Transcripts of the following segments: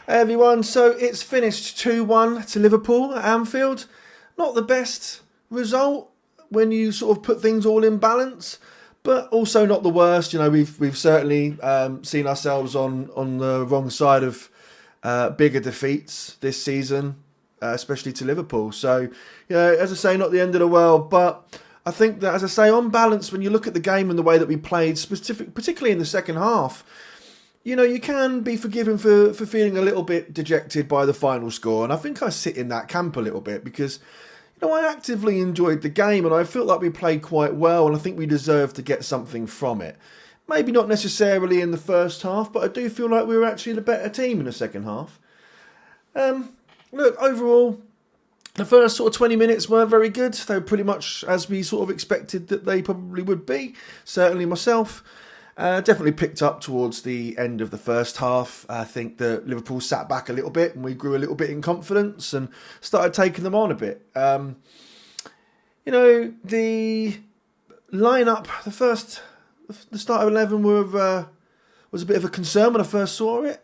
Hey everyone, so it's finished 2-1 to Liverpool at Anfield. Not the best result when you sort of put things all in balance, but also not the worst. You know, we've certainly seen ourselves on the wrong side of bigger defeats this season, especially to Liverpool. So, yeah, as I say, not the end of the world, but I think that, as I say, on balance, when you look at the game and the way that we played, particularly in the second half, you know, you can be forgiven for feeling a little bit dejected by the final score. And I think I sit in that camp a little bit because, you know, I actively enjoyed the game and I felt like we played quite well and I think we deserved to get something from it. Maybe not necessarily in the first half, but I do feel like we were actually the better team in the second half. Look, overall, the first sort of 20 minutes weren't very good. They were pretty much as we sort of expected that they probably would be. Certainly myself. Definitely picked up towards the end of the first half. I think that Liverpool sat back a little bit and we grew a little bit in confidence and started taking them on a bit. You know, the lineup, the start of 11 was a bit of a concern when I first saw it.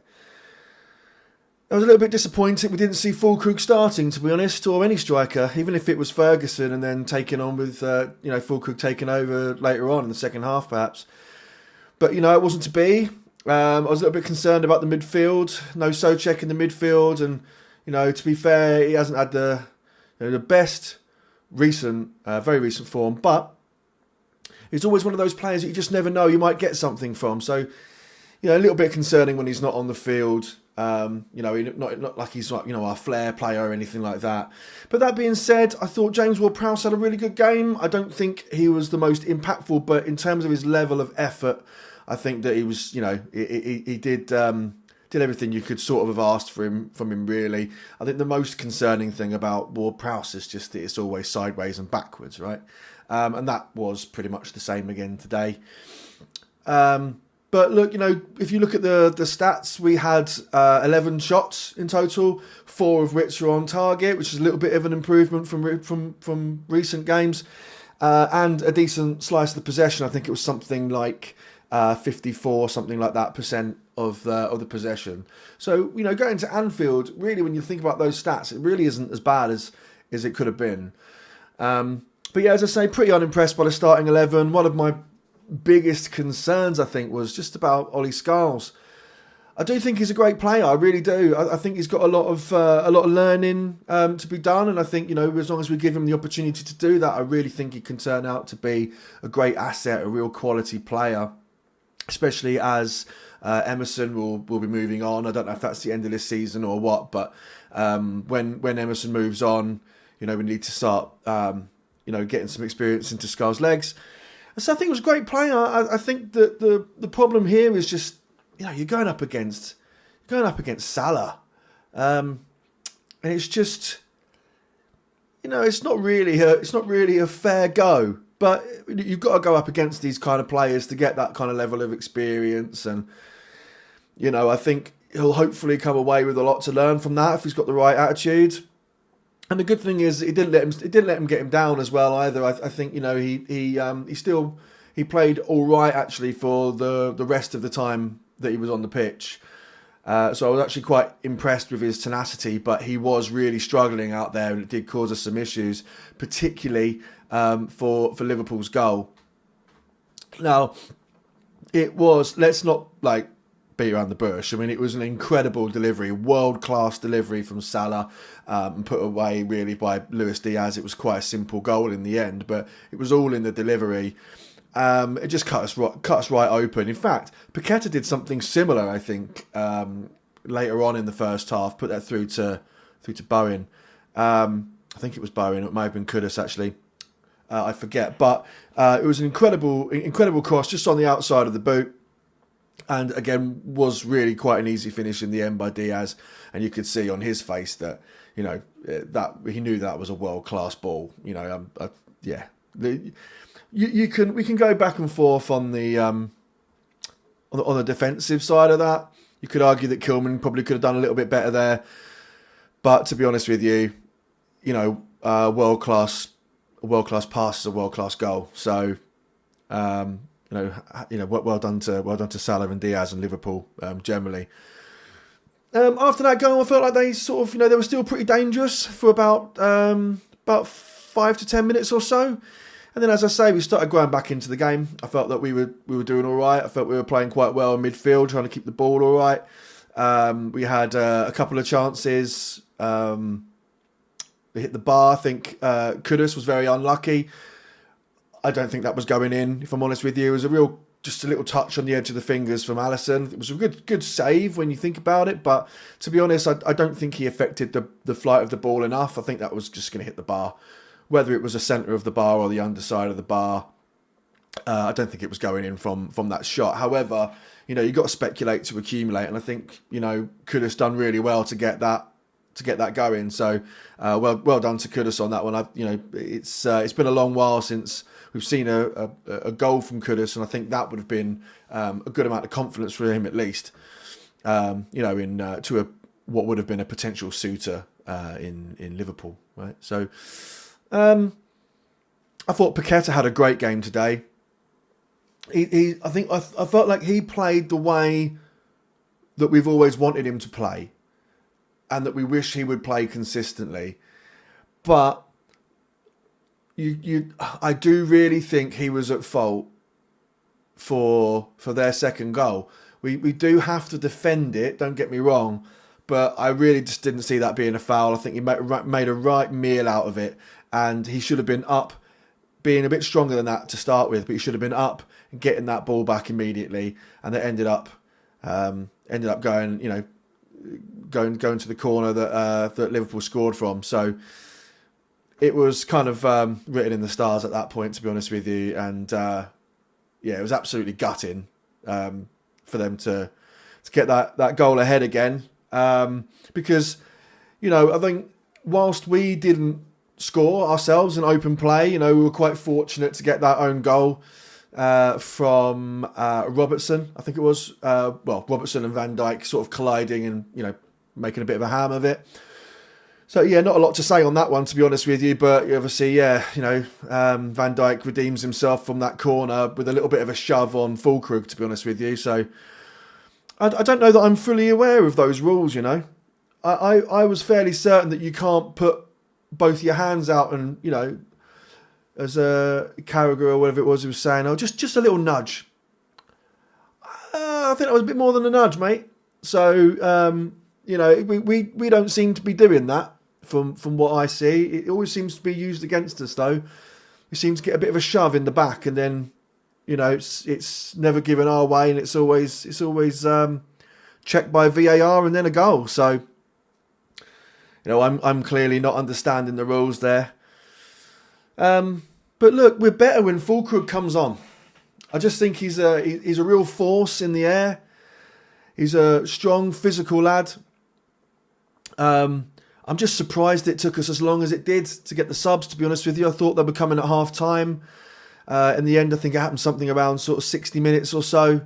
I was a little bit disappointed we didn't see Fullkrug starting, to be honest, or any striker, even if it was Ferguson and then taking on with, Fullkrug taking over later on in the second half, perhaps. But, you know, it wasn't to be. I was a little bit concerned about the midfield. No Souček in the midfield. And, you know, to be fair, he hasn't had the best very recent form. But he's always one of those players that you just never know you might get something from. So, you know, a little bit concerning when he's not on the field. You know, not like he's like, you know, our flair player or anything like that. But that being said, I thought James Ward-Prowse had a really good game. I don't think he was the most impactful, but in terms of his level of effort, I think that he was, you know, he did everything you could sort of have asked from him, really. I think the most concerning thing about Ward-Prowse is just that it's always sideways and backwards, right? And that was pretty much the same again today. But look, you know, if you look at the stats, we had 11 shots in total, 4 of which were on target, which is a little bit of an improvement from recent games, and a decent slice of the possession. I think it was something like 54, something like that, % of the possession. So, you know, going to Anfield, really, when you think about those stats, it really isn't as bad as it could have been. But yeah, as I say, pretty unimpressed by the starting 11. One of my biggest concerns, I think, was just about Ollie Scarles. I do think he's a great player. I really do. I think he's got a lot of learning to be done, and I think, you know, as long as we give him the opportunity to do that, I really think he can turn out to be a great asset, a real quality player, especially as Emerson will be moving on. I don't know if that's the end of this season or what, but when Emerson moves on, you know, we need to start getting some experience into Scarles' legs. So I think it was a great player. I think that the problem here is just, you know, you're going up against Salah, and it's just, you know, it's not really a fair go. But you've got to go up against these kind of players to get that kind of level of experience, and, you know, I think he'll hopefully come away with a lot to learn from that if he's got the right attitude. And the good thing is, it didn't let him get him down as well either. I think, you know, he played all right actually for the rest of the time that he was on the pitch. So I was actually quite impressed with his tenacity, but he was really struggling out there, and it did cause us some issues, particularly for Liverpool's goal. Now, it was, let's not beat around the bush. I mean, it was an incredible delivery, world-class delivery from Salah, and put away really by Luis Diaz. It was quite a simple goal in the end, but it was all in the delivery. It just cut us right open. In fact, Paqueta did something similar, I think, later on in the first half. Put that through to Bowen. I think it was Bowen. It might have been Kudus, actually. I forget. But it was an incredible cross just on the outside of the boot. And again, was really quite an easy finish in the end by Diaz. And you could see on his face that, you know, that he knew that was a world-class ball. You know, yeah. We can go back and forth on the defensive side of that. You could argue that Kilman probably could have done a little bit better there, but to be honest with you, you know, world class pass is a world class goal. So, well done to Salah and Diaz and Liverpool generally. After that goal, I felt like they sort of, they were still pretty dangerous for about 5 to 10 minutes or so. And then, as I say, we started going back into the game. I felt that we were doing all right. I felt we were playing quite well in midfield, trying to keep the ball all right. We had a couple of chances. We hit the bar. I think Kudus was very unlucky. I don't think that was going in, if I'm honest with you. It was just a little touch on the edge of the fingers from Alisson. It was a good save when you think about it. But to be honest, I don't think he affected the flight of the ball enough. I think that was just going to hit the bar. Whether it was the centre of the bar or the underside of the bar, I don't think it was going in from that shot. However, you've got to speculate to accumulate, and I think Kudus done really well to get that going. So well done to Kudus on that one. It's been a long while since we've seen a goal from Kudus, and I think that would have been a good amount of confidence for him at least. To what would have been a potential suitor in Liverpool, right? So. I thought Paqueta had a great game today. I felt like he played the way that we've always wanted him to play, and that we wish he would play consistently. But I do really think he was at fault for their second goal. We do have to defend it. Don't get me wrong, but I really just didn't see that being a foul. I think he made a right meal out of it. And he should have been up, being a bit stronger than that to start with. But he should have been up and getting that ball back immediately. And it ended up going, going to the corner that Liverpool scored from. So it was kind of written in the stars at that point, to be honest with you. And it was absolutely gutting for them to get that goal ahead again. Because I think whilst we didn't score ourselves in open play, we were quite fortunate to get that own goal from Robertson, I think it was. Robertson and Van Dijk sort of colliding and making a bit of a ham of it. So not a lot to say on that one, to be honest with you, but obviously Van Dijk redeems himself from that corner with a little bit of a shove on Fullkrug, to be honest with you. So I don't know that I'm fully aware of those rules. I was fairly certain that you can't put both your hands out and, as Carragher or whatever it was, he was saying, just a little nudge. I think that was a bit more than a nudge, mate. So, we don't seem to be doing that from what I see. It always seems to be used against us, though. We seem to get a bit of a shove in the back, and then, it's never given our way, and it's always checked by VAR and then a goal. So, I'm clearly not understanding the rules there. But look, we're better when Fullkrug comes on. I just think he's a real force in the air. He's a strong, physical lad. I'm just surprised it took us as long as it did to get the subs, to be honest with you. I thought they were coming at half time. In the end, I think it happened something around sort of 60 minutes or so.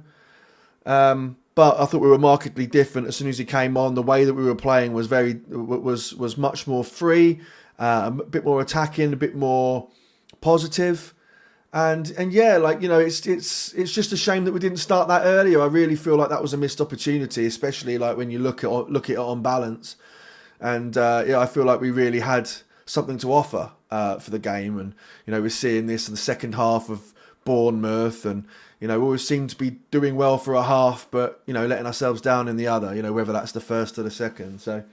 But I thought we were markedly different as soon as he came on. The way that we were playing was was much more free, a bit more attacking, a bit more positive, and it's just a shame that we didn't start that earlier. I really feel like that was a missed opportunity, especially like when you look at it on balance. And I feel like we really had something to offer for the game, and we're seeing this in the second half of Bournemouth, and we always seem to be doing well for a half, but letting ourselves down in the other. Whether that's the first or the second. So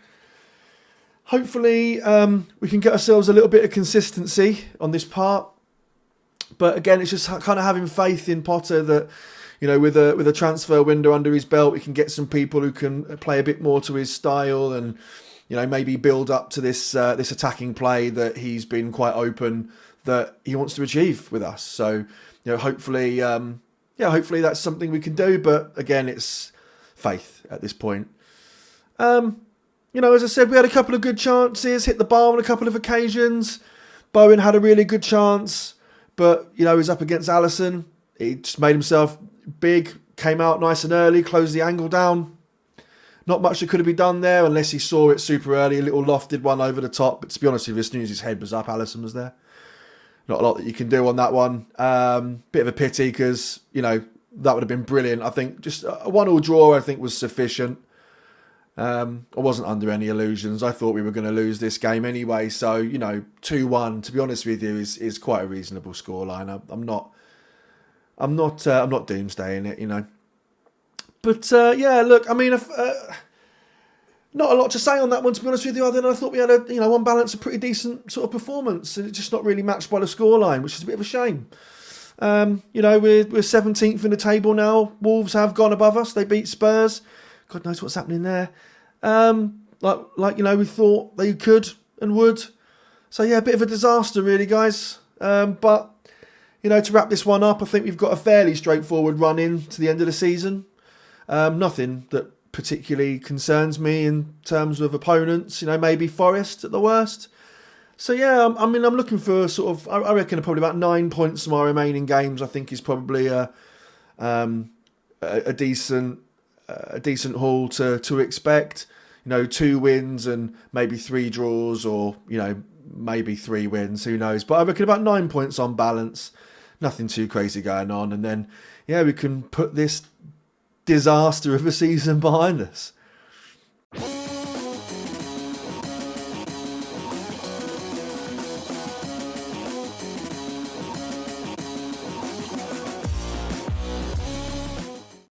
hopefully we can get ourselves a little bit of consistency on this part. But again, it's just kind of having faith in Potter that with a transfer window under his belt, we can get some people who can play a bit more to his style, and maybe build up to this attacking play that he's been quite open that he wants to achieve with us. So hopefully that's something we can do. But again, it's faith at this point. As I said, we had a couple of good chances, hit the bar on a couple of occasions. Bowen had a really good chance, but he's up against Alisson. He just made himself big, came out nice and early, closed the angle down. Not much that could have been done there unless he saw it super early, a little lofted one over the top. But to be honest with you, as soon as his head was up, Alisson was there. Not a lot that you can do on that one. Bit of a pity because, that would have been brilliant. I think just a 1-1 draw, I think, was sufficient. I wasn't under any illusions. I thought we were going to lose this game anyway. So, 2-1, to be honest with you, is quite a reasonable scoreline. I'm not doomsdaying it, But, look, I mean, not a lot to say on that one, to be honest with you, other than I thought we had on balance, a pretty decent sort of performance, and it's just not really matched by the scoreline, which is a bit of a shame. We're 17th in the table now. Wolves have gone above us. They beat Spurs. God knows what's happening there. We thought they could and would. So yeah, a bit of a disaster really, guys. But to wrap this one up, I think we've got a fairly straightforward run in to the end of the season. Nothing that particularly concerns me in terms of opponents. Maybe Forest at the worst. So yeah, I'm looking for sort of, I reckon probably about 9 points from our remaining games. I think is probably a decent haul to expect. 2 wins and maybe 3 draws, or maybe 3 wins. Who knows? But I reckon about 9 points on balance. Nothing too crazy going on, and then we can put this disaster of a season behind us.